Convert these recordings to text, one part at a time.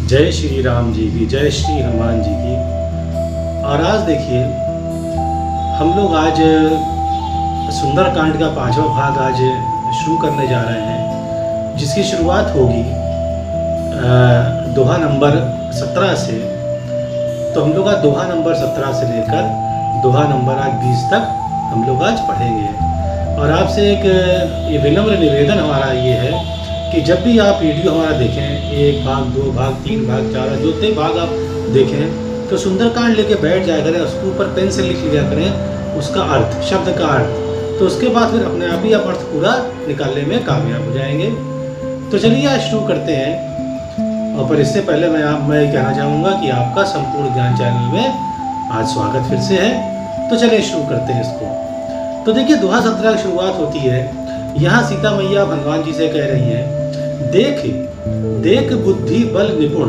जय श्री राम जी की, जय श्री हनुमान जी की। और आज देखिए हम लोग आज सुंदरकांड का 5वां भाग आज शुरू करने जा रहे हैं, जिसकी शुरुआत होगी दोहा नंबर 17 से। तो हम लोग आज दोहा नंबर 17 से लेकर दोहा नंबर आज 20 तक हम लोग आज पढ़ेंगे। और आपसे एक ये विनम्र निवेदन हमारा ये है कि जब भी आप वीडियो हमारा देखें, 1 भाग 2 भाग 3 भाग 4 जितने भाग आप देखें, तो सुंदरकांड लेके बैठ जाया करें, उसके ऊपर पेन से लिख लिया करें उसका अर्थ, शब्द का अर्थ। तो उसके बाद फिर अपने आप ही आप अर्थ पूरा निकालने में कामयाब हो जाएंगे। तो चलिए आज शुरू करते हैं। और पर इससे पहले मैं कहना चाहूँगा कि आपका संपूर्ण ज्ञान चैनल में आज स्वागत फिर से है। तो चलिए शुरू करते हैं इसको। तो देखिए दोहा 17 की शुरुआत होती है। यहाँ सीता मैया हनुमान जी से कह रही हैं, देख देख बुद्धि बल निपुण।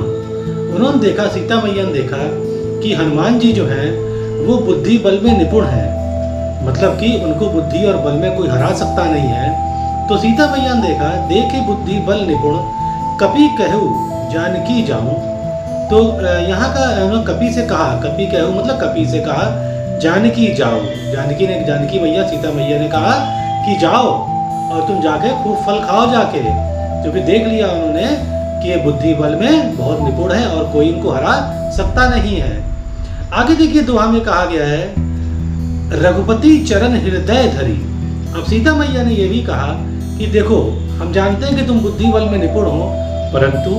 उन्होंने देखा, सीता मैया ने देखा कि हनुमान जी जो हैं वो बुद्धि बल में निपुण हैं, मतलब कि उनको बुद्धि और बल में कोई हरा सकता नहीं है। तो सीता मैया ने देखा, देख बुद्धि बल निपुण, कपि कहू जानकी जाऊं। तो यहाँ का कपि से कहा, कपि कहू मतलब कपि से कहा जानकी जाओ। जानकी मैया सीता मैया ने कहा कि जाओ और तुम जाके खूब फल खाओ जाके, क्योंकि देख लिया उन्होंने कि ये बुद्धि बल में बहुत निपुण है और कोई इनको हरा सकता नहीं है। आगे देखिए दोहा में कहा गया है, रघुपति चरण हृदय धरी। अब सीता मैया ने यह भी कहा कि देखो हम जानते हैं कि तुम बुद्धि बल में निपुण हो, परंतु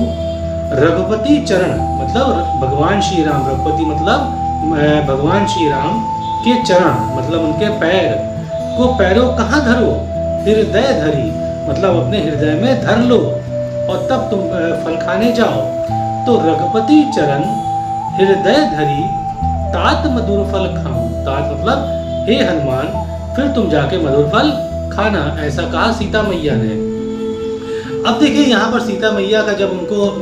रघुपति चरण मतलब भगवान श्री राम, रघुपति मतलब भगवान श्री राम के चरण मतलब उनके पैर को, पैरों कहाँ धरो, हृदय धरी मतलब अपने हृदय में धर लो और तब तुम फल खाने जाओ। तो रघुपति चरण हृदय धरी तात मधुर फल खाऊं। तात मतलब हे हनुमान फिर तुम जाके मधुर फल खाना, ऐसा कहा सीता मैया ने। अब देखिए यहाँ पर सीता मैया का जब उनको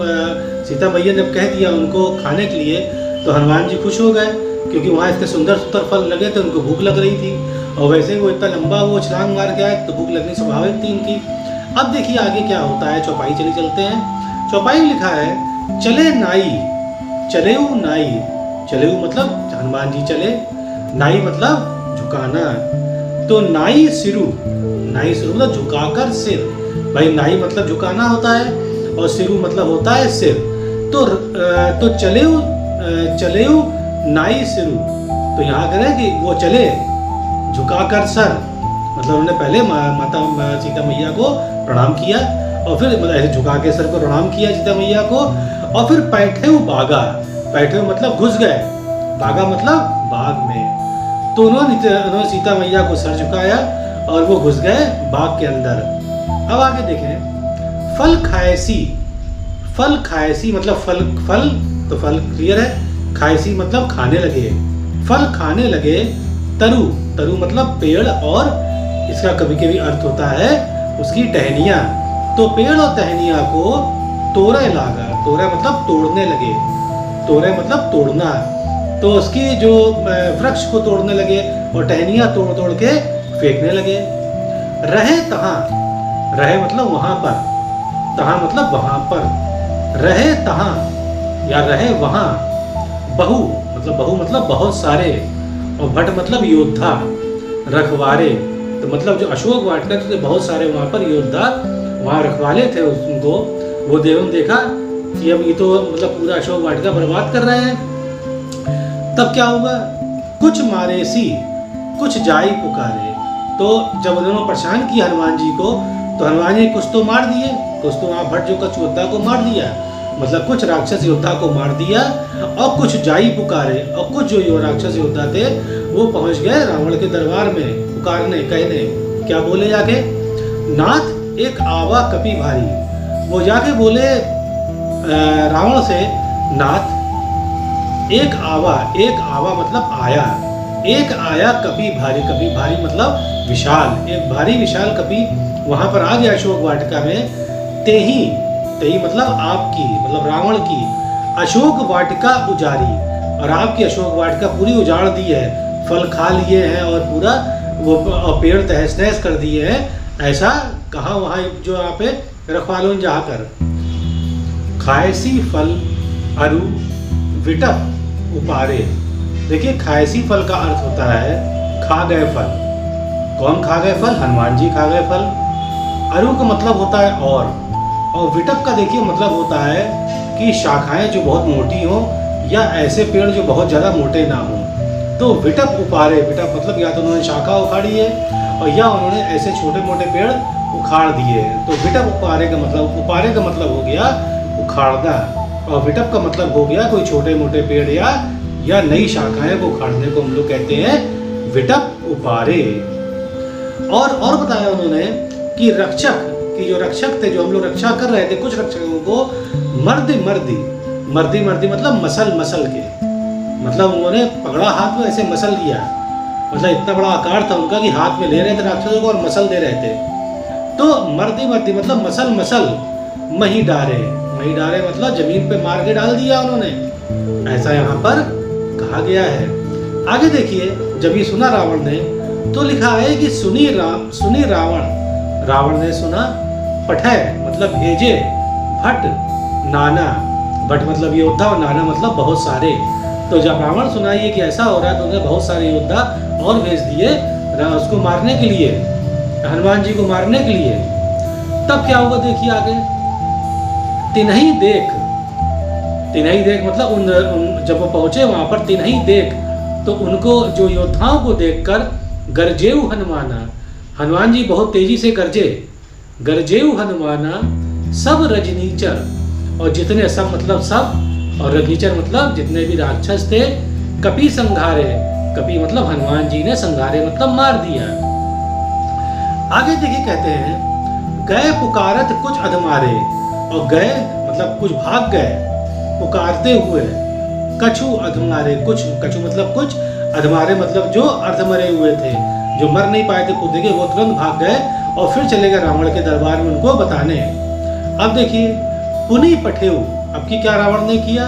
सीता मैया ने कह दिया उनको खाने के लिए, तो हनुमान जी खुश हो गए, क्योंकि वहाँ इतने सुंदर सुंदर फल लगे थे, उनको भूख लग रही थी। और वैसे ही वो इतना लंबा वो छलांग मार के आए तो भूख लगनी स्वाभाविक थी इनकी। अब देखिए आगे क्या होता है, चौपाई चलते हैं। चौपाई में लिखा है, चले नाई चलेऊ नाई। चलेऊ मतलब हनुमान जी चले, नाई मतलब झुकाना। तो नाई सिरु मतलब झुकाकर सिर। भाई नाई मतलब झुकाना होता है और सिरु मतलब होता है सिर। तो चलेऊ नाई सिरु। तो यहाँ करें कि वो चले झुकाकर सर, मतलब उन्होंने पहले माता सीता मैया को प्रणाम किया और फिर ऐसे झुका के सर को प्रणाम किया सीता मैया को। और फिर बैठे बागा, बैठे मतलब घुस गए, बागा मतलब बाग में। तो उन्होंने सीता मैया को सर झुकाया और वो घुस गए बाग के अंदर। अब आगे देखें, फल खायसी। फल खायसी मतलब फल तो फल क्लियर है, खायसी मतलब खाने लगे, फल खाने लगे। तरु मतलब पेड़, और इसका कभी कभी अर्थ होता है उसकी टहनियाँ। तो पेड़ और टहनियाँ को तोड़े लागा। तोड़े मतलब तोड़ने लगे, तोड़े मतलब तोड़ना। तो उसकी जो वृक्ष को तोड़ने लगे और टहनियाँ तोड़ तोड़ के फेंकने लगे। रहे तहाँ, रहे मतलब वहाँ पर, तहाँ मतलब वहाँ पर, रहे तहाँ या रहे वहाँ। बहु मतलब बहुत सारे, और भट मतलब योद्धा, रखवारे। तो मतलब जो अशोक वाटिका थे बहुत सारे वहाँ पर योद्धा वहाँ रखवाले थे उनको। वो देवों ने देखा कि अब ये तो मतलब पूरा अशोक वाटिका बर्बाद कर रहे हैं। तब क्या हुआ, कुछ मारे सी कुछ जाई पुकारे। तो जब उन्होंने परेशान किया हनुमान जी को, तो हनुमान जी कुछ तो मार दिए, कुछ तो वहाँ भट जो कछ योद्धा को मार दिया, मतलब कुछ राक्षस योद्धा को मार दिया। और कुछ जाई पुकारे, और कुछ जो राक्षस योद्धा थे वो पहुंच गए रावण के दरबार में पुकारने, कहने। क्या बोले जाके, नाथ एक आवा कपि भारी। वो जाके बोले रावण से, नाथ एक आवा मतलब आया, एक आया कपि भारी। कपि भारी मतलब विशाल, एक भारी विशाल कपि वहां पर आ गया अशोक वाटिका में। तेही मतलब आपकी, मतलब रावण की अशोक वाटिका उजारी, और आपकी अशोक वाटिका पूरी उजाड़ दी है, फल खा लिए हैं और पूरा वो पेड़ तहस नहस कर दिए हैं। ऐसा कहा वहाँ जो यहाँ पे रखवालों ने जाकर। खायसी फल अरु विटप उपारे। देखिए खायसी फल का अर्थ होता है खा गए फल। कौन खा गए फल? हनुमान जी खा गए फल। अरु का मतलब होता है और विटप का देखिए मतलब होता है कि शाखाएं जो बहुत मोटी हों या ऐसे पेड़ जो बहुत ज़्यादा मोटे ना हों। तो विटप उपारे, विटप मतलब या तो उन्होंने शाखा उखाड़ी है और या उन्होंने ऐसे छोटे मोटे पेड़ उखाड़ दिए। तो विटप उपारे का मतलब, उपारे का मतलब हो गया उखाड़ना और विटप का मतलब हो गया कोई छोटे मोटे पेड़ या नई शाखाएं को उखाड़ने को हम लोग कहते हैं विटप उपारे। और बताया उन्होंने कि रक्षक कि जो रक्षक थे, जो हम लोग रक्षा कर रहे थे, कुछ रक्षकों को मर्दी मतलब मसल के, मतलब उन्होंने पकड़ा हाथ में ऐसे मसल दिया। मतलब इतना बड़ा आकार था उनका कि हाथ में ले रहे थे राक्षसों को और मसल दे रहे थे। तो मर्दी मतलब मसल मही डारे मतलब जमीन पे मार के डाल दिया उन्होंने, ऐसा यहाँ पर कहा गया है। आगे देखिए, जब ये सुना रावण ने तो लिखा है कि सुनी रावण ने सुना, पठय मतलब भेजे, भट नाना, भट मतलब योद्धा और नाना मतलब बहुत सारे। तो जब रावण सुना ये कि ऐसा हो रहा है तो उन्होंने बहुत सारे योद्धा और भेज दिए उसको मारने के लिए, हनुमान जी को मारने के लिए। तब क्या हुआ देखिए आगे, तिन्ही देख मतलब उन जब वो पहुंचे वहां पर, तिन्ही देख तो उनको जो योद्धाओं को देखकर गरजेऊ हनुमान जी बहुत तेजी से गरजेऊ हनुमाना सब रजनीचर, और जितने सब मतलब सब और रजनीचर मतलब जितने भी राक्षस थे, कपि संघारे, कपि मतलब हनुमान जी ने, संघारे मतलब मार दिया। आगे देखिए कहते हैं गए पुकारत कुछ अधमारे, और गए मतलब कुछ भाग गए, पुकारते हुए कछु अधमारे, कुछ कछु मतलब कुछ, अधमारे मतलब जो अर्धमरे हुए थे, जो मर नहीं पाए थे कूदे के, वो तुरंत भाग गए और फिर चले गए रावण के दरबार में उनको बताने। अब देखिए पुनि पठेऊ, अब की क्या रावण ने किया,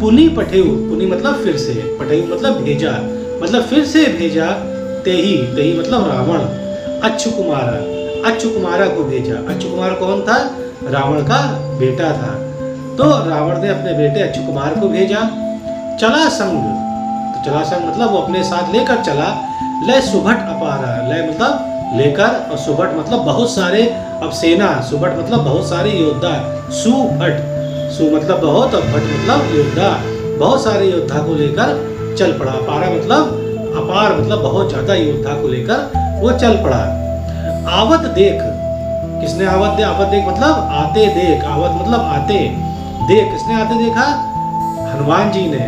पुनि पठेऊ, पुनि मतलब फिर से, पठेऊ मतलब भेजा, मतलब फिर से भेजा, तेही मतलब रावण, अच्छु कुमारा को भेजा। अच्छु कुमार कौन था? रावण का बेटा था। तो रावण ने अपने बेटे अच्छु कुमार को भेजा। चला संग, तो चला संग मतलब वो अपने साथ लेकर चला। लय सुभट अपारा, लय मतलब लेकर और सुभट मतलब बहुत सारे, अब सेना, सुभट मतलब बहुत सारे योद्धा, सु मतलब बहुत और भट मतलब योद्धा, बहुत सारे योद्धा को लेकर चल पड़ा। अपारा मतलब अपार मतलब बहुत ज्यादा योद्धा को लेकर वो चल पड़ा। आवत देख, किसने आवत देख मतलब आते देख, आवत मतलब आते देख, किसने आते देखा? हनुमान जी ने।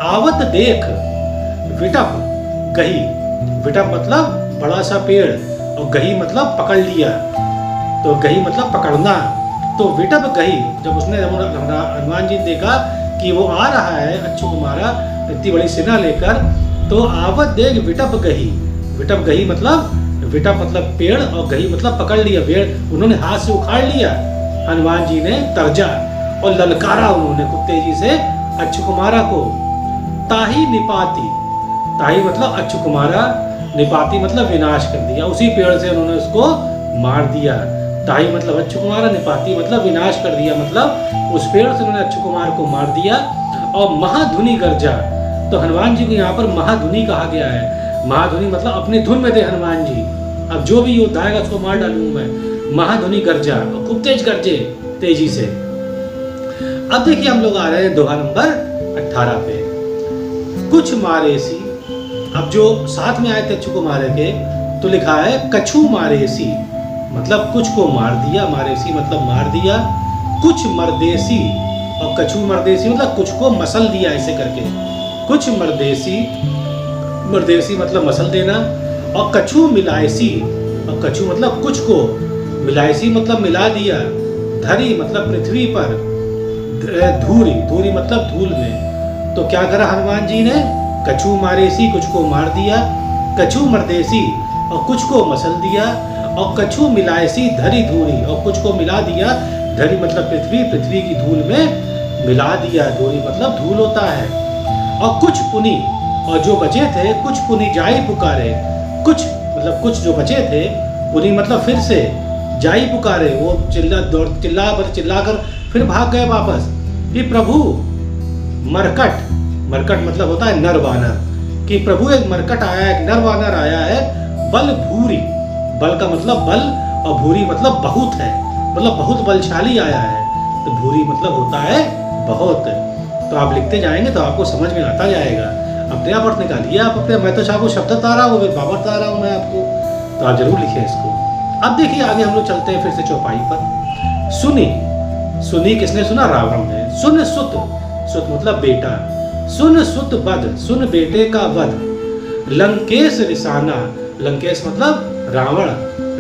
आवत देख विटप गही, विटप मतलब बड़ा सा पेड़ और गही मतलब पकड़ लिया, तो गही मतलब पकड़ना। तो विटप गही, जब उसने हनुमान जी ने देखा कि वो आ रहा है अच्छु कुमारा इतनी बड़ी सेना लेकर, तो आवत देख विटप गही मतलब पेड़ और गही मतलब पकड़ लिया, पेड़ उन्होंने हाथ से उखाड़ लिया। हनुमान जी ने तर्जा और ललकारा उन्होंने खूब तेजी से अच्छु कुमारा को। ताही निपाती, ताही मतलब अच्छु कुमारा, निपाती मतलब विनाश कर दिया, उसी पेड़ से उन्होंने उसको मार दिया। ताही मतलब अच्छु कुमारा, निपाती मतलब विनाश कर दिया, मतलब उस पेड़ से उन्होंने अच्छु कुमार को मार दिया। और महाधुनि गर्जा, तो हनुमान जी को यहाँ पर महाधुनि कहा गया है। महाधुनि मतलब अपनी धुन में थे हनुमान जी, अब जो भी योद्धा आएगा उसको मार डालूंगा मैं। महाधुनि गर्जा, खूब तेज गर्जे तेजी से। अब देखिए हम लोग आ रहे हैं दोहा नंबर 18 पे। कुछ मारेसी, अब जो साथ में आए थे अच्छु को मारे के, तो लिखा है कछु मारेसी मतलब कुछ को मार दिया, मारेसी मतलब मार दिया। कुछ मर्देसी, और कछु मर्देसी मतलब कुछ को मसल दिया ऐसे करके, कुछ मर्देसी मतलब मसल देना। और कछु मिलायसी, और कछु मतलब कुछ को, मिलायसी मतलब मिला दिया। धरी मतलब पृथ्वी पर, धूरी मतलब धूल में। तो क्या करा हनुमान जी ने? कछु मारेसी, कुछ को मार दिया, कछु मर्देसी और कुछ को मसल दिया, और कछु मिलायसी धरी धूरी, और कुछ को मिला दिया। धरी मतलब पृथ्वी की धूल में मिला दिया, धूरी मतलब धूल होता है। और कुछ पुनि, और जो बचे थे कुछ पुनि जाई पुकारे, कुछ मतलब कुछ जो बचे थे, पुनि मतलब फिर से, जाई पुकारे वो चिल्लाकर फिर भाग गए वापस कि प्रभु मरकट, मरकट मतलब होता है नर वानर, कि प्रभु एक मरकट आया है, एक नर वानर आया है, बल भूरी, बल का मतलब बल और भूरी मतलब बहुत है, मतलब बहुत बलशाली आया है, तो भूरी मतलब होता है बहुत। तो आप लिखते जाएंगे तो आपको समझ में आता जाएगा, अपने आप अर्थ निकालिए आप अपने, मैं तो आपको शब्द बता रहा हूँ, बाबा बता रहा हूँ मैं आपको, तो आप जरूर लिखिए इसको। अब देखिए आगे हम लोग चलते हैं फिर से चौपाई पर। सुनी, सुनी किसने सुना? रावण ने। सुन सुत, सुत मतलब बेटा, सुन सुत वध, सुन बेटे का वध। लंकेश रिसाना, लंकेश मतलब रावण,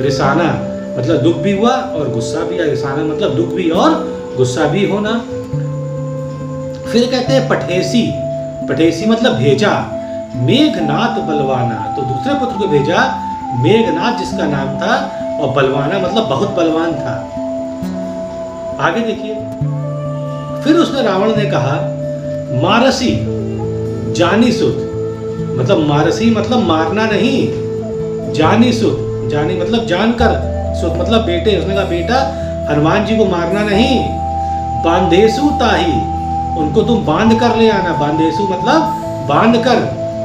रिसाना मतलब दुख भी हुआ और गुस्सा भी, रिसाना मतलब दुख भी और गुस्सा भी होना। फिर कहते हैं पठेसी, पठेसी मतलब भेजा। मेघनाथ बलवाना, तो दूसरे पुत्र को भेजा, मेघनाथ जिसका नाम था, और बलवाना मतलब बहुत बलवान था। आगे देखिए, फिर उसने रावण ने कहा मारसी जानी सुत, मतलब मारसी मतलब मारना नहीं, जानी सुत, जानी मतलब जानकर, सुत मतलब बेटे, उसने कहा बेटा हनुमान जी को मारना नहीं, बांधेसु ताही, उनको तुम बांध कर ले आना, बांधेसु मतलब बांध कर,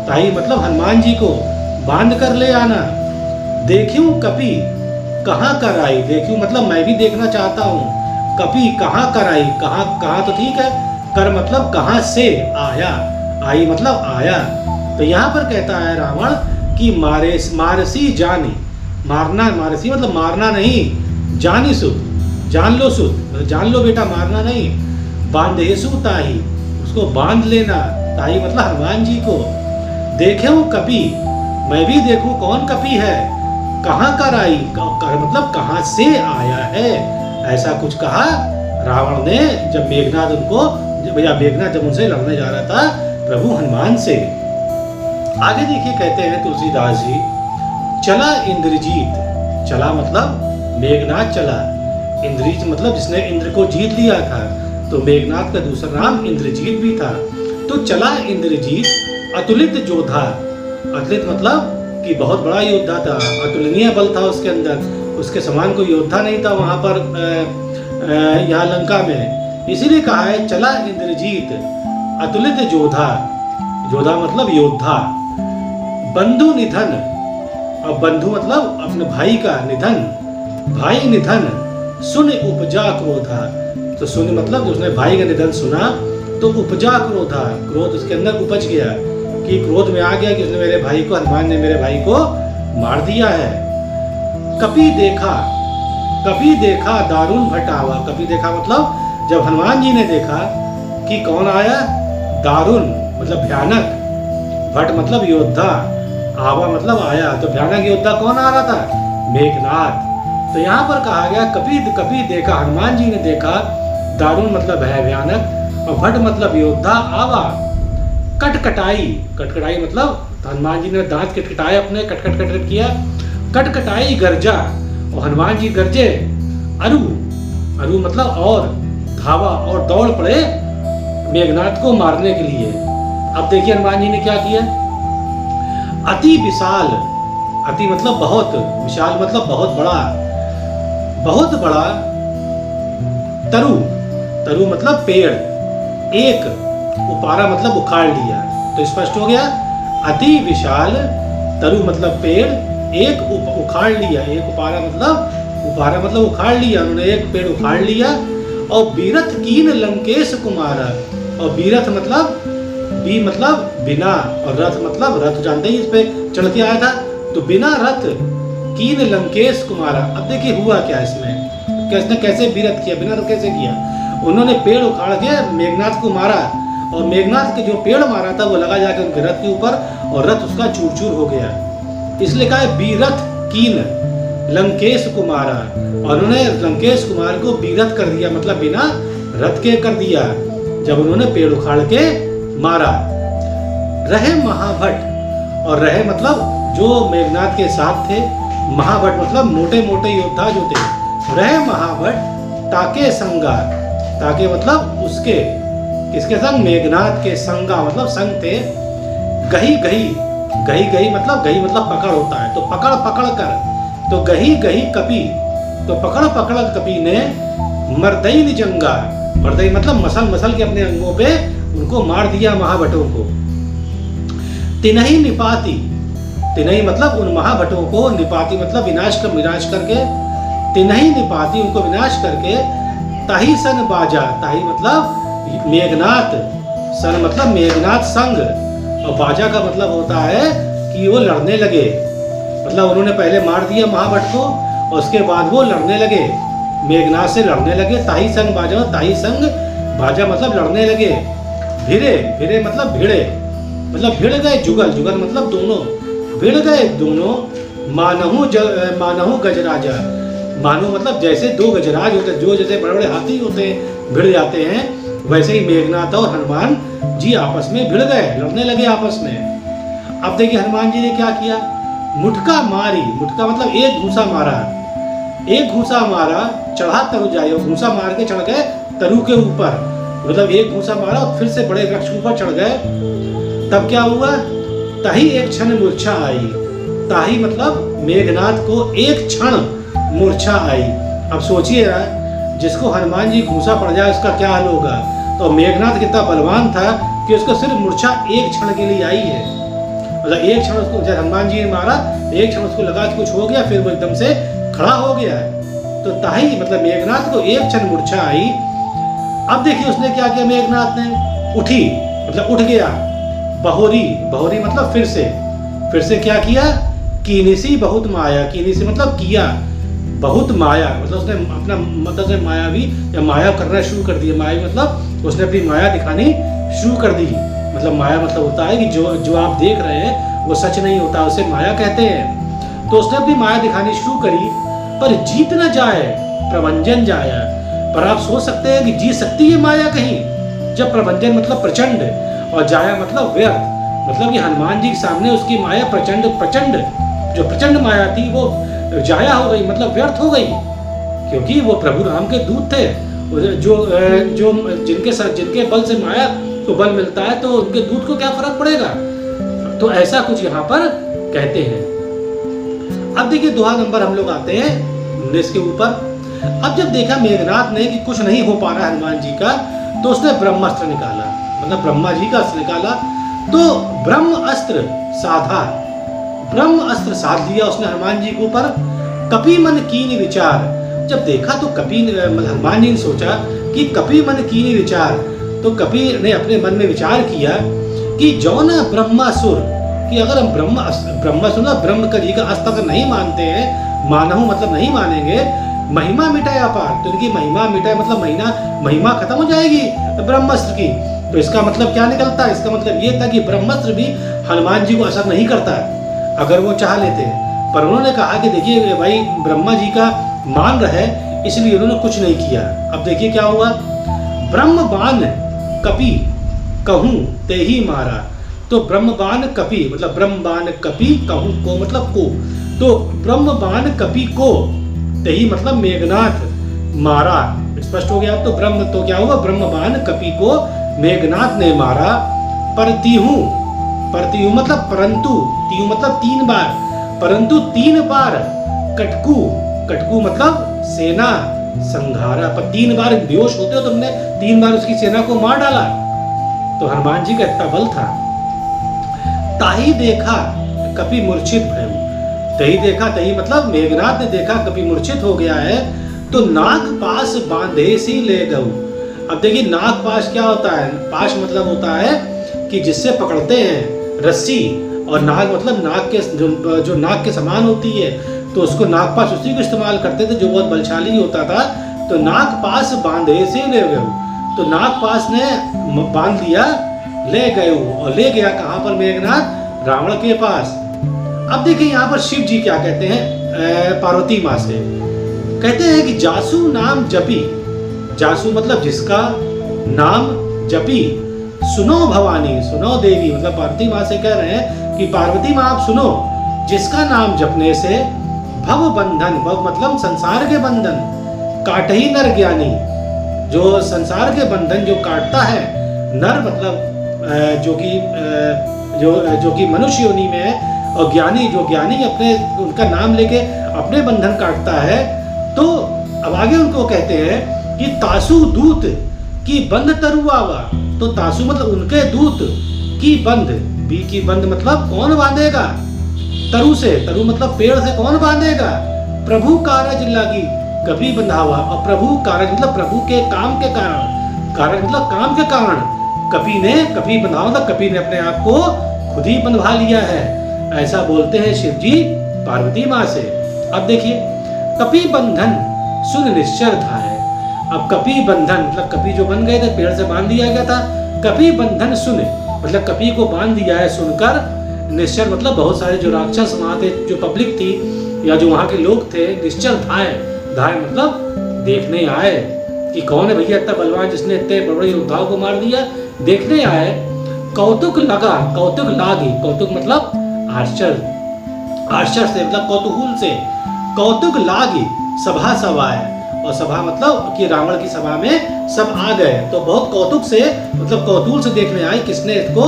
ताही मतलब हनुमान जी को बांध कर ले आना। देखूं कपि कहाँ कर आई, देखूं मतलब मैं भी देखना चाहता हूँ, कपि कहाँ कर आई, कहाँ कहाँ तो ठीक है, कर मतलब कहाँ से आया, आई मतलब आया। तो यहाँ पर कहता है रावण कि मारसी जानी, मारना, मारसी मतलब मारना नहीं, जानी सुत, जान लो सुत, जान लो बेटा मारना नहीं, बांधेसु ताही, उसको बांध लेना, ताही मतलब हनुमान जी को। देखे कपि, मैं भी देखूं कौन कपि है, कहाँ कर आई, कर मतलब कहाँ से आया है, ऐसा कुछ कहा रावण ने जब मेघनाथ उनको, भैया मेघनाथ जब उनसे लड़ने जा रहा था प्रभु हनुमान से। आगे देखिए कहते हैं तुलसीदास जी, चला इंद्रजीत, चला मतलब मेघनाथ चला, इंद्रजीत मतलब जिसने इंद्र को जीत लिया था, तो मेघनाथ का दूसरा नाम इंद्रजीत भी था। तो चला इंद्रजीत अतुलित योद्धा, अतुलित मतलब कि बहुत बड़ा योद्धा था, अतुलनीय बल था उसके अंदर, उसके समान कोई योद्धा नहीं था वहां पर यहाँ लंका में, इसीलिए कहा है चला इंद्रजीत अतुलित योद्धा, योद्धा मतलब योद्धा। बंधु निधन, और बंधु मतलब अपने भाई का निधन, भाई निधन, सुन उपजा क्रोधा, तो सुन मतलब उसने भाई का निधन सुना तो उपजा क्रोधा, क्रोध उसके अंदर उपज गया, कि क्रोध में आ गया कि उसने मेरे भाई को, हनुमान ने मेरे भाई को मार दिया है। कपि देखा, कपि देखा दारुण भटावा, कपि देखा मतलब जब हनुमान जी ने देखा कि कौन आया, दारुण मतलब भयानक, भट मतलब योद्धा, आवा मतलब आया, तो भयानक योद्धा कौन आ रहा था? मेघनाथ। तो यहाँ पर कहा गया कपि, कपि देखा, हनुमान जी ने देखा, दारुण मतलब है भयानक, और भट मतलब योद्धा, आवा। कटकटाई, कटकटाई मतलब हनुमान जी ने दांत कटकटाए अपने, कटकट कटकट किया, कटकटाई गर्जा, और हनुमान जी गर्जे, अरु, अरु मतलब और, धावा और दौड़ पड़े मेघनाथ को मारने के लिए। अब देखिए हनुमान जी ने क्या किया, अति विशाल, अति मतलब बहुत, विशाल मतलब बहुत बड़ा, बहुत बड़ा, तरु, तरु मतलब पेड़, एक, उपारा मतलब उखाड़ लिया, तो स्पष्ट हो गया, अति विशाल, तरु मतलब पेड़, एक उखाड़ लिया, एक उपारा मतलब उखाड़ लिया, उन्होंने एक पेड़ उखाड़ लिया। और बीरथ कीन लंकेश कुमारा, और बीरथ मतलब बी मतलब बिना, और रथ मतलब रथ जानते ही इस पे चढ़ के आया था, तो बिना रथ कीन लंकेश कुमारा। अब देखिए हुआ क्या इसमें, किसने कैसे बीरथ किया, बिना रथ कैसे किया, उन्होंने पेड़ उखाड़ के मेघनाथ को मारा, और मेघनाथ के जो पेड़ मारा था वो लगा जाकर उनके रथ के ऊपर, और रथ उसका चूर चूर हो गया, इसलिए कहा है बीरथ कीन लंकेश कुमारा, और उन्होंने लंकेश कुमार को बीरथ कर दिया, मतलब बिना रथ के कर दिया, जब उन्होंने पेड़ उखाड़ के मारा। रहे महाभट, और रहे मतलब जो मेघनाथ के साथ थे, महाभट मतलब मोटे मोटे योद्धा जो थे, रहे महाभट ताके संगा, ताके मतलब उसके, किसके संग, मेघनाथ के संगा मतलब संग थे, गही गही, गही गही मतलब गही मतलब पकड़ होता है, तो पकड़ पकड़ कर, तो गही गही कपि, तो पकड़ पकड़ कपि ने मर्दई निजंगा, मर्दई मतलब मसल मसल के अपने अंगों पे उनको मार दिया महाभटों को। तिनहि निपाति, तिनहि मतलब उन महाभटों को, निपाति मतलब विनाश करके, तिनहि निपाति उनको विनाश करके, ताहि सन बाजा, ताहि मतलब मेघनाथ, सन मतलब मेघनाथ संग, और बाजा का मतलब होता है कि वो लड़ने लगे, मतलब उन्होंने पहले मार दिया महाभट को और उसके बाद वो लड़ने लगे, मेघनाथ से लड़ने लगे। ताहि संग बाजा, ताहि संग बाजा मतलब लड़ने लगे। भिड़े, भिड़े मतलब भिड़े, मतलब भिड़ गए, जुगल, जुगल मतलब दोनों, भिड़ गए दोनों। मानहु गजराजा, मानो मतलब जैसे दो गजराज होते हैं, जो जैसे बड़े बड़े हाथी होते हैं भिड़ जाते हैं, वैसे ही मेघनाथ और हनुमान जी आपस में भिड़ गए, लड़ने लगे आपस में। अब देखिए हनुमान जी ने क्या किया, मुठका मारी, मुठका मतलब एक घूसा मारा, एक घूसा मारा, चढ़ा तरु जाए, घूसा मार के चढ़ गए तरु के ऊपर, मतलब एक घूसा मारा और फिर से बड़े वृक्ष के ऊपर चढ़ गए। तब क्या हुआ, ताही एक क्षण मूर्छा आई, ताही मतलब मेघनाथ को एक क्षण मूर्छा आई। अब सोचिए जिसको हनुमान जी घूसा पड़ जाए उसका क्या हाल होगा, तो मेघनाथ कितना बलवान था कि उसको सिर्फ मूर्छा एक क्षण के लिए आई है, मतलब एक क्षण उसको, जब हनुमान जी ने मारा एक क्षण उसको लगा कि कुछ हो गया, फिर वो एकदम से खड़ा हो गया। तो ताही मतलब मेघनाथ को एक क्षण मूर्छा आई। अब देखिए उसने क्या किया, मेघनाथ ने उठी मतलब उठ गया, बहोरी, बहोरी मतलब फिर से क्या किया, कीनिसी बहुत माया, कीनिसी मतलब किया, बहुत माया मतलब उसने अपना मतलब से मायावी या माया करना शुरू कर दिया, माया मतलब उसने अपनी माया दिखानी शुरू कर दी। मतलब माया मतलब होता है कि जो आप देख रहे हैं वो सच नहीं होता, उसे माया कहते हैं। तो उसने अपनी माया दिखानी शुरू करी, पर जीत न जाए, प्रभंजन जाया। पर आप सोच सकते हैं कि जीत सकती है माया कहीं, जब प्रभंजन मतलब प्रचंड और जाया मतलब व्यर्थ, मतलब कि हनुमान जी के सामने उसकी माया प्रचंड जो प्रचंड माया थी वो जाया हो गई, मतलब व्यर्थ हो गई, क्योंकि वो प्रभु राम के दूत थे, जो जिनके बल से माया को बल मिलता है, तो उनके दूत को क्या फर्क पड़ेगा। तो ऐसा कुछ यहाँ पर कहते हैं। अब देखिए दोहा नंबर हम लोग आते हैं 19 के ऊपर। अब जब देखा मेघनाथ ने कि कुछ नहीं हो पा रहा हनुमान जी का, तो उसने ब्रह्मास्त्र निकाला, मतलब ब्रह्मा जी का अस्त्र निकाला। तो ब्रह्म अस्त्र साधा, ब्रह्म अस्त्र साध लिया उसने हनुमान जी के ऊपर। कपि मन कीन विचार, जब देखा तो हनुमान जी ने सोचा कि कपि मन कीन विचार, तो कपि ने अपने मन में विचार किया कि जो न ब्रह्मासुर, कि अगर हम ब्रह्मासुर ब्रह्म का जी का अस्त्र अगर नहीं मानते हैं, मानहु मतलब नहीं मानेंगे, महिमा मिटाए अपार, तो इनकी महिमा मिटाए मतलब महिमा खत्म हो जाएगी ब्रह्मास्त्र की। तो इसका मतलब क्या निकलता है, इसका मतलब ये था कि ब्रह्मास्त्र भी हनुमान जी को असर नहीं करता अगर वो चाह लेते हैं। पर उन्होंने कहा कि देखिए भाई ब्रह्मा जी का मान रहे, इसलिए उन्होंने कुछ नहीं किया। अब देखिए क्या हुआ, ब्रह्म बाण कपि कहूं ते ही मारा। तो ब्रह्म बाण कपि मतलब ब्रह्म बाण कपि कहूं को मतलब को, तो ब्रह्म बाण कपि को ते ही मतलब मेघनाथ मारा। स्पष्ट हो गया। तो क्या हुआ, ब्रह्म बाण कपि को मेघनाथ ने मारा। पर तीहू मतलब परंतु, तीहू मतलब 3 बार, परंतु 3 बार कटकू मतलब सेना संघारा। पर 3 बार बेहोश होते हो तुमने, 3 बार उसकी सेना को मार डाला। तो हनुमान जी का इतना बल था। ताही देखा कपि मूर्छित भयउ, तही देखा, तही मतलब मेघनाथ ने देखा कपि मूर्छित हो गया है, तो नाग पास बांधे सी ले गऊ। अब देखिए नाग पाश क्या होता है, पाश मतलब होता है कि जिससे पकड़ते हैं रस्सी, और नाग मतलब नाग के जो नाग के समान होती है, तो उसको नाग पाश उसी को इस्तेमाल करते थे जो बहुत बलशाली होता था। तो नाग पास बांधे से ले गए, तो नाग पास ने बांध लिया, ले गए, और ले गया कहाँ पर मेघनाथ, रावण के पास। अब देखिए यहाँ पर शिव जी क्या कहते हैं पार्वती माँ से, कहते हैं कि जासू नाम जपी, जासू मतलब जिसका, नाम जपी, सुनो भवानी, सुनो देवी, मतलब पार्वती माँ से कह रहे हैं कि पार्वती माँ आप सुनो, जिसका नाम जपने से भव बंधन, भव मतलब संसार के बंधन, काट ही नर ज्ञानी, जो संसार के बंधन जो काटता है, नर मतलब जो कि मनुष्य योनि में है, और ज्ञानी जो ज्ञानी अपने उनका नाम लेके अपने बंधन काटता है। तो अब आगे उनको कहते हैं कि तासु दूत की बंद तरु आवा, तो तासु मतलब उनके दूत, की बंद, बी की बंद मतलब कौन बांधेगा, तरु से, तरु मतलब पेड़ से कौन बांधेगा, प्रभु कारज लगी कभी बंधावा, और प्रभु कारज मतलब प्रभु के काम के कारण, कारज मतलब काम के कारण, कपि ने, कपि बंधावा मतलब कपि ने अपने आप को खुद ही बंधवा लिया है, ऐसा बोलते हैं शिव जी पार्वती माँ से। अब देखिए कपि बंधन सुन निश्चर था है। अब कपि बंधन मतलब कपि जो बन गए थे, पेड़ से बांध दिया गया था, कपि बंधन सुन मतलब कपि को बांध दिया है सुनकर, निश्चर मतलब बहुत सारे जो राक्षस वहां थे, जो पब्लिक थी या जो वहां के लोग थे, निश्चर धाए, धाए मतलब देखने आए कि कौन है भैया इतना बलवान जिसने इतने बड़े योद्धाओं को मार दिया, देखने आए। कौतुक लगा, कौतुक लागी, कौतुक मतलब आश्चर्य, आश्चर्य से मतलब कौतूहल से, कौतुक लागी सभा सभाए, और सभा मतलब कि रावण की सभा में सब आ गए, तो बहुत कौतुक से मतलब कौतूहल से देखने आए किसने इसको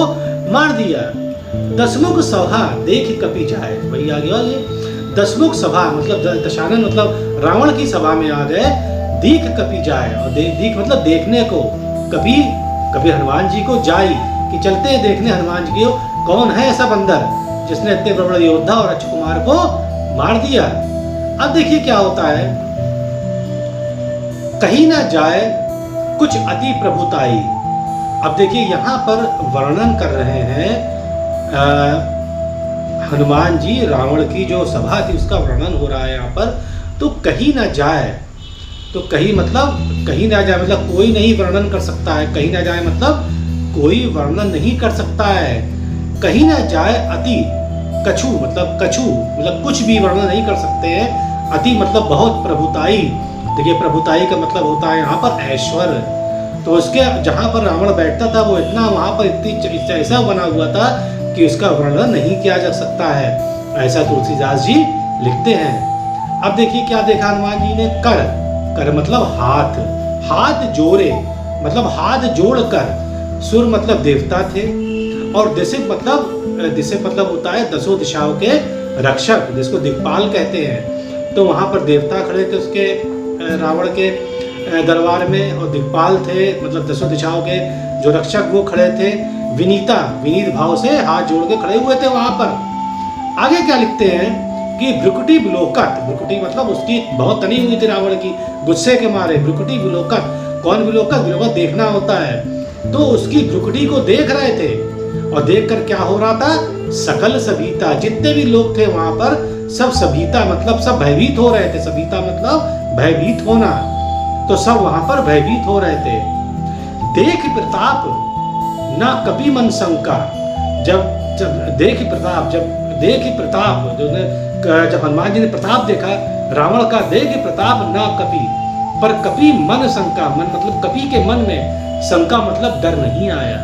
मार दिया। दशमुख सभा देख कपि जाए, वही आ गया ये दशमुख सभा मतलब दशानन मतलब रावण की सभा में आ गए, दीख कपि जाए, और दीख मतलब देखने को, कभी कभी हनुमान जी को जाई कि चलते हैं देखने हनुमान जी को कौन है ऐसा बंदर जिसने इतने बड़े बड़े योद्धा और अक्ष कुमार को मार दिया। अब देखिए क्या होता है, कहीं ना जाए कुछ अति प्रभुताई। अब देखिए यहाँ पर वर्णन कर रहे हैं हनुमान जी, रावण की जो सभा थी उसका वर्णन हो रहा है यहाँ पर। तो कहीं ना जाए, तो कहीं मतलब कहीं ना जाए मतलब कोई नहीं वर्णन कर सकता है, कहीं ना जाए मतलब कोई वर्णन नहीं कर सकता है, कहीं ना जाए अति कछु मतलब कछु मतलब कुछ भी वर्णन नहीं कर सकते हैं, अति मतलब बहुत प्रभुताई। देखिए प्रभुताई का मतलब होता है यहाँ पर ऐश्वर्य, तो उसके जहाँ पर रावण बैठता था वो इतना वहाँ पर इतनी ऐसा बना हुआ था कि उसका वर्णन नहीं किया जा सकता है, ऐसा तुलसीदास जी लिखते हैं। अब देखिए क्या देखा हनुमान जी ने, कर, कर मतलब हाथ, हाथ जोड़े मतलब हाथ जोड़कर, सुर मतलब देवता थे, और दिशा मतलब होता है दसों दिशाओं के रक्षक, जिसको दिक्पाल कहते हैं। तो वहाँ पर देवता खड़े थे उसके रावण के दरबार में, और दिक्पाल थे मतलब दसों दिशाओं के जो रक्षक वो खड़े थे, विनीता विनीत भाव से हाथ जोड़ के खड़े हुए थे वहाँ पर। आगे क्या लिखते हैं कि भ्रुकुटी विलोकत, भ्रुकुटी मतलब उसकी बहुत तनी हुई थी रावण की गुस्से के मारे, भ्रुकुटी विलोकत, कौन विलोकत, विलोकत देखना होता है, तो उसकी भ्रुकुटी को देख रहे थे, और देखकर क्या हो रहा था, सकल सभीता, जितने भी लोग थे वहां पर सब सभीता मतलब सब भयभीत हो रहे थे, सभीता मतलब भयभीत होना, तो सब वहां पर भयभीत हो रहे थे। देख प्रताप ना कपि मन शंका, जब देख प्रताप, जब हनुमान जी ने प्रताप देखा रावण का, देख प्रताप ना कपि, पर कपि मन शंका, मन मतलब कपि के मन में शंका मतलब डर नहीं आया।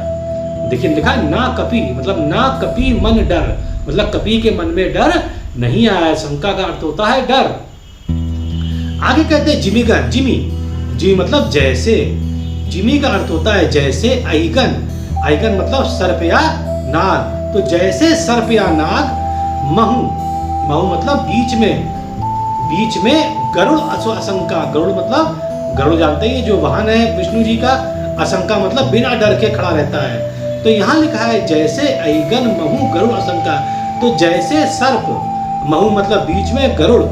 देखिए लिखा है ना कपि मतलब ना कपि मन डर, मतलब कपि के मन में डर नहीं आया, शंका का अर्थ होता है डर। आगे कहते हैं जिमीगन, जिमी मतलब जैसे, जिमी का अर्थ होता है जैसे, ऐगन, ऐगन मतलब सर्प या नाग, तो जैसे सर्प या नाग, महु, महु मतलब बीच में गरुड़ असंका, गरुड़ मतलब गरुड़ जानते हैं जो वाहन है विष्णु जी का, असंका मतलब बिना डर के खड़ा रहता है। तो यहाँ लिखा है जैसे ऐगन महु गरुड़ असंका, तो जैसे सर्प, महु मतलब बीच में गरुड़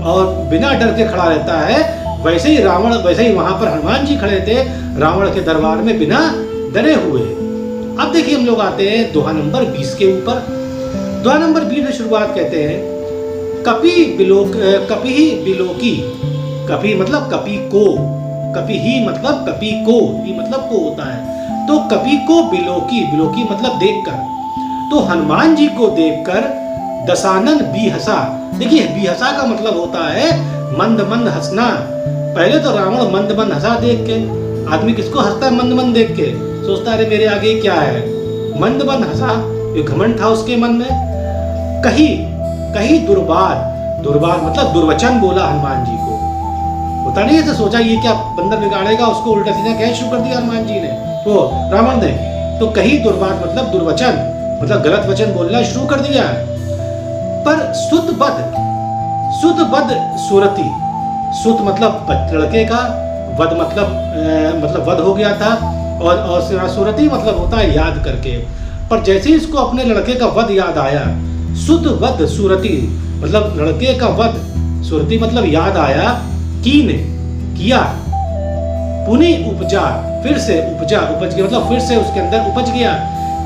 और बिना डर के खड़ा रहता है, वैसे ही रावण, वैसे ही वहां पर हनुमान जी खड़े थे रावण के दरबार में बिना डरे हुए। अब देखिए हम लोग आते हैं दोहा नंबर 20 के ऊपर। दोहा नंबर 20 में शुरुआत कहते हैं कपि बिलोकी, कपि मतलब कपि को, कपि ही मतलब कपि को, ही मतलब को होता है, तो कपि को बिलोकी, बिलोकी मतलब देखकर, तो हनुमान जी को देखकर दशानन बिहसा। देखिए बिहसा का मतलब होता है मंद मंद हंसना। पहले तो रावण मंद मंद हंसा देख के, आदमी किसको हंसता है मंद मंद देख के, सोचता है अरे मेरे आगे क्या है, मंद मंद हंसा, ये घमंड था उसके मन में। कहीं दुर्बाद, दुर्बाद मतलब दुर्वचन बोला हनुमान जी को, होता नहीं है, सोचा ये क्या बंदर बिगाड़ेगा, उसको उल्टा सीधा कहना शुरू कर दिया हनुमान जी ने, वो रावण ने। तो कहीं दुर्बाद मतलब दुर्वचन मतलब गलत वचन बोलना शुरू कर दिया। पर सुत बद सुरती, सुत मतलब लड़के का, वध मतलब वध हो गया था, और सुरति मतलब होता है याद करके। पर जैसे ही इसको अपने लड़के का वध याद आया, सुध वध सुरति मतलब लड़के का वध, सुरति मतलब याद आया, कीने किया, पुनः उपजा फिर से उपज गया मतलब फिर से उसके अंदर उपज गया,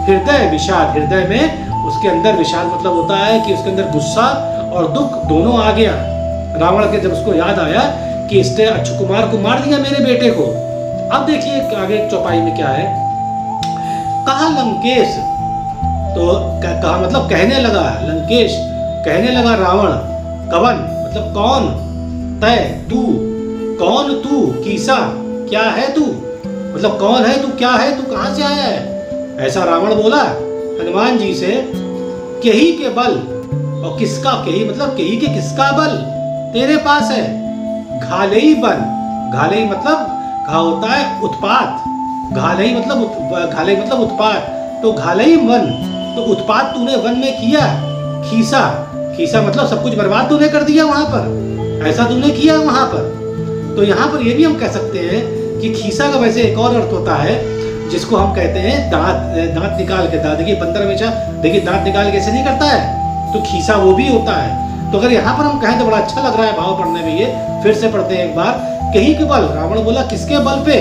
हृदय विषाद, हृदय में उसके अंदर विषाद मतलब होता है कि उसके अंदर गुस्सा और दुख दोनों आ गया। रावण के जब उसको याद आया कि इसने अच्छु कुमार को मार दिया मेरे बेटे को। अब देखिए आगे चौपाई में क्या है, कहा लंकेश, तो कहा मतलब कहने लगा, लंकेश कहने लगा रावण, कवन मतलब कौन, तय तू, कौन तू, कीसा क्या है तू, मतलब कौन है तू, क्या है तू, कहां से आया है। ऐसा रावण बोला हनुमान जी से, केही के बल, और किसका, केही मतलब केही के किसका बल तेरे पास है, घालेई बन, घालेई मतलब कहा होता है उत्पात, घालेई मतलब उत्पात, तो घालेई वन, तो उत्पात तूने वन में किया, खीसा, खीसा मतलब सब कुछ बर्बाद तूने कर दिया वहां पर, ऐसा तूने किया वहां पर। तो यहाँ पर ये भी हम कह सकते हैं कि खीसा का वैसे एक और अर्थ होता है जिसको हम कहते हैं दांत निकाल के, दांत, देखिए बंदर हमेशा देखिए दांत निकाल के ऐसे नहीं करता है, तो खीसा वो भी होता है। तो अगर यहाँ पर हम कहें तो बड़ा अच्छा लग रहा है भाव पढ़ने में, ये फिर से पढ़ते हैं एक बार, कहीं के बल, रावण बोला किसके बल पे,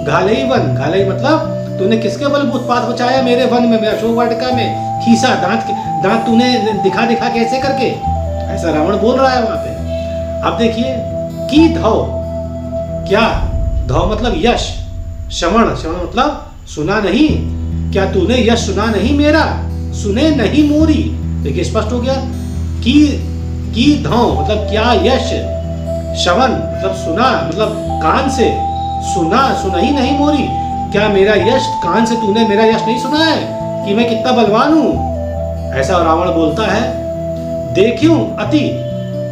घालई वन, घालई मतलब तूने किसके बल उत्पात मचाया मेरे वन में, मेरे अशोक वाटिका में, खीसा दांत तूने दिखा कैसे करके, ऐसा रावण बोल रहा है वहां पे। अब देखिए की धौ, क्या धौ मतलब यश, श्रवण, श्रवण मतलब सुना नहीं, क्या तूने यश सुना नहीं मेरा, सुने नहीं मोरी, देखिए स्पष्ट हो गया, की धौ मतलब क्या यश, श्रवण मतलब सुना मतलब कान से, सुना ही नहीं मोरी, क्या मेरा यश कान से तूने मेरा यश नहीं सुना है कि मैं कितना बलवान हूं, ऐसा रावण बोलता है। देखूं अति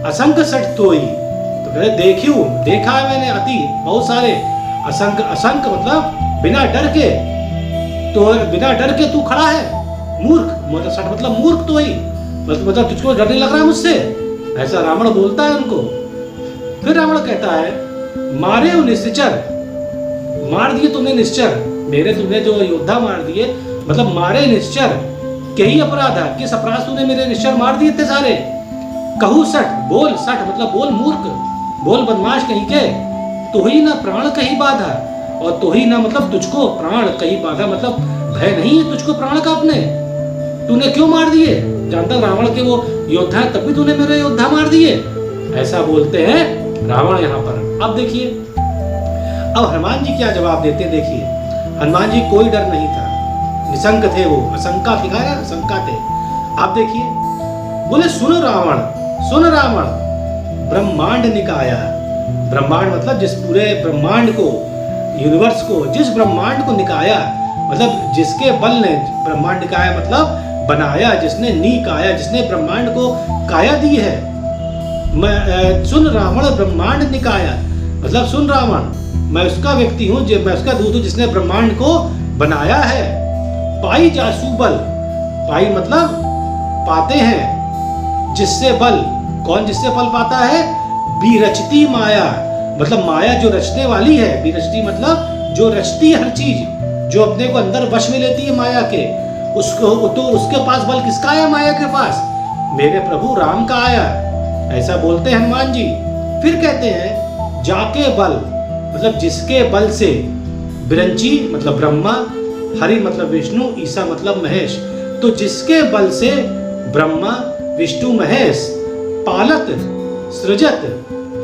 असंख्य सठ तोई, तो कहते देखूं देखा है मैंने, अति बहुत सारे, असंख्य मतलब बिना डर के, तो बिना डर के तू खड़ा है, मूर्ख मतलब सठ मतलब मूर्ख तो ही मतलब तुझको डर नहीं लग रहा है मुझसे, ऐसा रावण बोलता है उनको। फिर रावण कहता है मारे निश्चर, मार दिए तुमने निश्चर, मेरे तुमने जो योद्धा मार दिए, मतलब मारे निश्चर, कई अपराध है, किस अपराध तूने मेरे निश्चर मार दिए इतने सारे, कहू सठ, बोल सठ मतलब बोल मूर्ख, बोल बदमाश कहीं के, तो ही ना प्राण कहीं बाधा, और तो ही ना मतलब तुझको प्राण कहीं बाधा मतलब भय नहीं है तुझको प्राण का अपने, तूने क्यों मार दिए, जानता रावण के वो योद्धा है तब भी तूने मेरे योद्धा मार दिए, ऐसा बोलते हैं रावण यहाँ पर। अब देखिए अब हनुमान जी क्या जवाब देते हैं, देखिए हनुमान जी कोई डर नहीं था, निशंक थे, वो अशंका सिखाया शंका थे। आप देखिए बोले सुन रावण ब्रह्मांड निकाया, ब्रह्मांड मतलब जिस पूरे ब्रह्मांड को, यूनिवर्स को, जिस ब्रह्मांड को निकाया मतलब जिसके बल ने, ब्रह्मांड निकाया मतलब बनाया, जिसने निकाया, जिसने ब्रह्मांड को काया दी है, मैं सुन रावण ब्रह्मांड निकाया मतलब सुन रावण मैं उसका व्यक्ति हूँ, मैं उसका दूत हूँ जिसने ब्रह्मांड को बनाया है। पाई जासू बल, पाई मतलब पाते हैं, जिससे बल, कौन जिससे बल पाता है, विरचती माया मतलब माया जो रचने वाली है, विरचती मतलब जो रचती है हर चीज, जो अपने को अंदर वश में लेती है माया के, उसको तो उसके पास बल किसका आया, माया के पास मेरे प्रभु राम का आया, ऐसा बोलते हैं हनुमान जी। फिर कहते हैं जाके बल मतलब जिसके बल से, बिरंची मतलब ब्रह्मा, हरि मतलब विष्णु, ईसा मतलब महेश, तो जिसके बल से ब्रह्मा विष्णु महेश पालत सृजत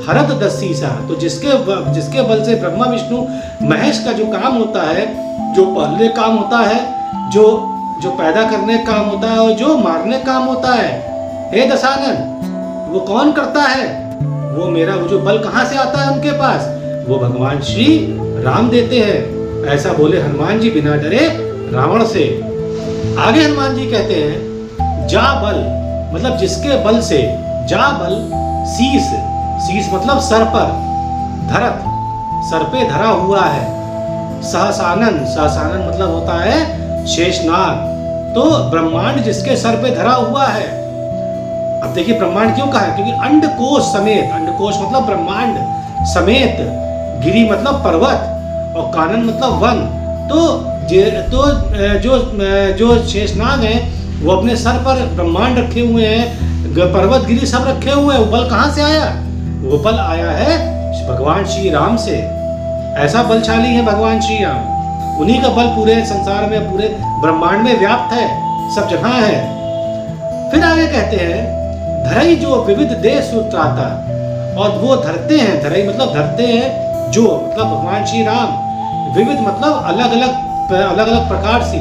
हरत दसीसा, तो जिसके बल से ब्रह्मा विष्णु महेश का जो काम होता है, जो पहले काम होता है, जो पैदा करने का काम होता है और जो मारने का काम होता है, हे दशानन वो कौन करता है, वो मेरा वो जो बल कहाँ से आता है उनके पास, वो भगवान श्री राम देते हैं, ऐसा बोले हनुमान जी बिना डरे रावण से। आगे हनुमान जी कहते हैं जा बल मतलब जिसके बल से, जा बल शीस, शीस मतलब सर पर, धरत सर पे धरा हुआ है, सहसानन, सहसानन मतलब होता है शेषनाग, तो ब्रह्मांड जिसके सर पे धरा हुआ है। अब देखिए ब्रह्मांड क्यों कहा है, क्योंकि अंडकोश समेत, अंडकोश मतलब ब्रह्मांड समेत, गिरी मतलब पर्वत और कानन मतलब वन। जो शेषनाग हैं वो अपने सर पर ब्रह्मांड रखे हुए हैं, पर्वत गिरी सब रखे हुए हैं। वो बल कहाँ से आया? वो बल आया है भगवान श्री राम से। ऐसा बलशाली है भगवान श्री राम, उन्हीं का बल पूरे संसार में, पूरे ब्रह्मांड में व्याप्त है, सब जगह है। फिर आगे कहते हैं धरई जो विविध देह सुत्राता, और वो धरते हैं, धरई मतलब धरते हैं, जो मतलब भगवान श्री राम, विविध मतलब अलग अलग प्रकार से,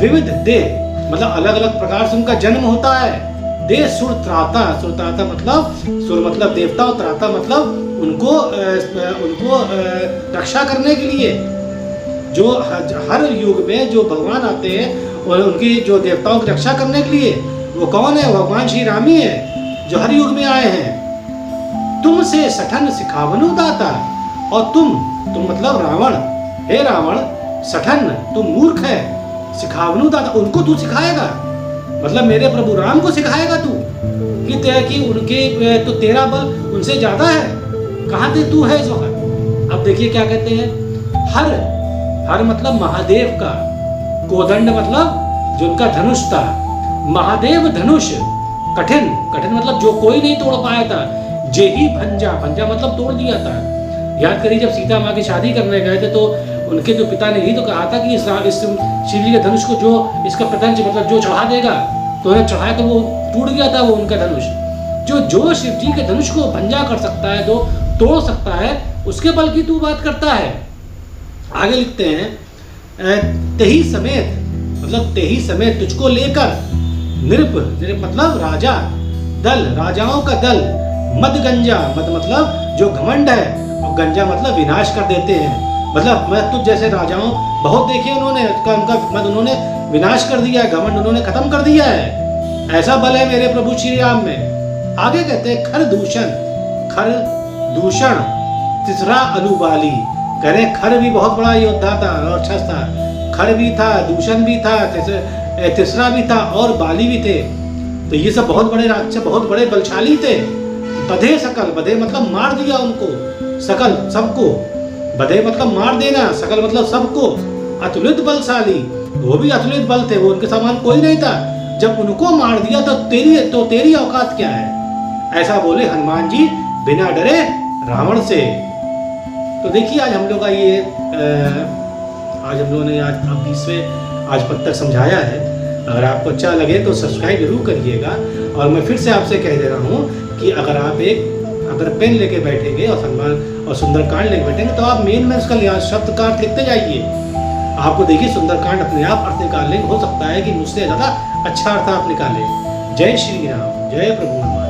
विविध देह मतलब अलग अलग प्रकार से उनका जन्म होता है। देह सुर त्राता, सुर त्राता मतलब सुर मतलब देवता और त्राता मतलब उनको रक्षा करने के लिए। जो हर युग में जो भगवान आते हैं और उनकी जो देवताओं की रक्षा करने के लिए, वो कौन है? भगवान श्री राम ही है जो हर युग में आए हैं। तुमसे सठन सिखावनु दाता, और तुम मतलब रावण, हे रावण, सठन तुम मूर्ख है, सिखावनु दाता उनको तू सिखाएगा, मतलब मेरे प्रभु राम को सिखाएगा तू कि उनके तो तेरा बल उनसे ज्यादा है। कहाँ थे तू है इस वक्त? अब देखिए क्या कहते हैं, हर मतलब महादेव का, कोदंड मतलब जो उनका धनुष था, महादेव धनुष, कठिन मतलब जो कोई नहीं तोड़ पाया था, जेही भंजा मतलब तोड़ दिया था। याद करिए जब सीता माँ की शादी करने गए थे तो उनके जो पिता ने यही तो कहा था कि इस शिव जी के धनुष को जो इसका प्रतंज मतलब जो चढ़ा देगा, तो उन्हें चढ़ाया तो वो टूट गया था वो उनका धनुष। जो शिव जी के धनुष को भंजा कर सकता है, तो तोड़ सकता है, उसके बल की तू बात करता है। आगे लिखते हैं तेही समेत तुझको लेकर नृप मतलब राजा, दल राजाओं का दल, मद गंजा मद मतलब जो घमंड है, और गंजा मतलब विनाश कर देते हैं। मतलब मैं तुझ जैसे राजाओं बहुत देखे उन्होंने, उनका मद उन्होंने विनाश कर दिया है, घमंड उन्होंने खत्म कर दिया है। ऐसा बल है मेरे प्रभु श्री राम में। आगे कहते हैं खर दूषण तीसरा अलुबाली, कह रहे खर भी बहुत बड़ा योद्धा था और अच्छा था, खर भी था, दूषण भी था, तीसरा भी था और बाली भी थे। तो ये सब बहुत बड़े राक्षस, बहुत बड़े बलशाली थे। बधे सकल, बधे मतलब मार दिया उनको, सकल सबको, बधे मतलब मार देना, सकल मतलब सबको, अतुलित बलशाली, वो भी अतुलित बल थे, वो उनके समान कोई नहीं था। जब उनको मार दिया तो तेरी औकात क्या है? ऐसा बोले हनुमान जी बिना डरे रावण से। तो देखिए आज हम लोग का ये आज हम लोगों ने आज 20वें आज पद तक समझाया है। अगर आपको अच्छा लगे तो सब्सक्राइब जरूर करिएगा। और मैं फिर से आपसे कह दे रहा हूँ कि अगर पेन लेके बैठेंगे और हनुमान और सुंदरकांड लेके बैठेंगे तो आप मेन में उसका शब्द का अर्थ लिखते जाइए। आपको देखिए सुंदरकांड अपने आप अर्थ निकालने हो सकता है कि मुझसे ज़्यादा अच्छा अर्थ आप निकालें। जय श्री राम, जय प्रभु हनुमान।